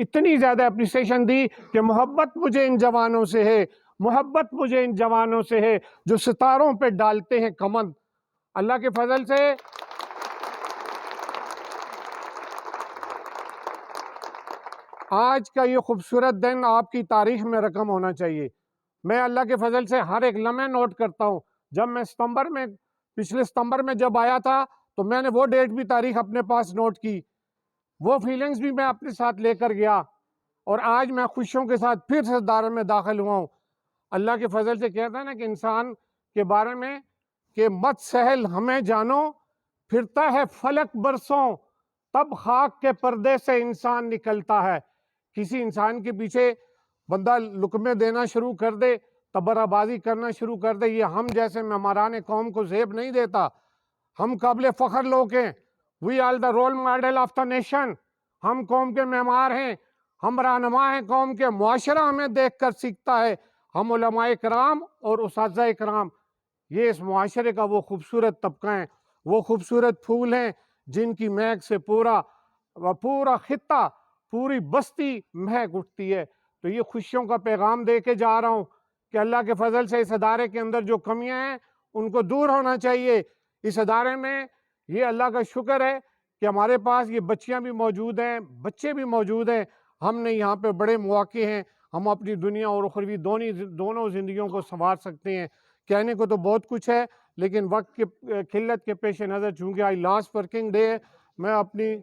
اتنی زیادہ اپریسیشن دی کہ محبت مجھے ان جوانوں سے ہے، محبت مجھے ان جوانوں سے ہے جو ستاروں پہ ڈالتے ہیں کمند۔ اللہ کے فضل سے آج کا یہ خوبصورت دن آپ کی تاریخ میں رقم ہونا چاہیے۔ میں اللہ کے فضل سے ہر ایک لمحے نوٹ کرتا ہوں۔ جب میں پچھلے ستمبر میں جب آیا تھا تو میں نے وہ ڈیٹ بھی تاریخ اپنے پاس نوٹ کی، وہ فیلنگز بھی میں اپنے ساتھ لے کر گیا، اور آج میں خوشیوں کے ساتھ پھر سے دائرے میں داخل ہوا ہوں۔ اللہ کے فضل سے کہتا ہے نا کہ انسان کے بارے میں کہ مت سہل ہمیں جانو، پھرتا ہے فلک برسوں، تب خاک کے پردے سے انسان نکلتا ہے۔ کسی انسان کے پیچھے بندہ لقمے دینا شروع کر دے، تبرہ بازی کرنا شروع کر دے، یہ ہم جیسے معماران قوم کو زیب نہیں دیتا۔ ہم قابل فخر لوگ ہیں، we are the role model of the nation. ہم قوم کے معمار ہیں، ہم رہنما ہیں قوم کے، معاشرہ ہمیں دیکھ کر سیکھتا ہے۔ ہم علماء کرام اور اساتذہ کرام یہ اس معاشرے کا وہ خوبصورت طبقہ ہیں، وہ خوبصورت پھول ہیں جن کی مہک سے پورا خطہ، پوری بستی مہک اٹھتی ہے۔ تو یہ خوشیوں کا پیغام دے کے جا رہا ہوں کہ اللہ کے فضل سے اس ادارے کے اندر جو کمیاں ہیں ان کو دور ہونا چاہیے۔ اس ادارے میں یہ اللہ کا شکر ہے کہ ہمارے پاس یہ بچیاں بھی موجود ہیں، بچے بھی موجود ہیں۔ ہم نے یہاں پہ بڑے مواقع ہیں، ہم اپنی دنیا اور اخروی دونوں زندگیوں کو سنوار سکتے ہیں۔ کہنے کو تو بہت کچھ ہے، لیکن وقت کی قلت کے پیش نظر چونکہ آج لاسٹ ورکنگ ڈے ہے، میں اپنی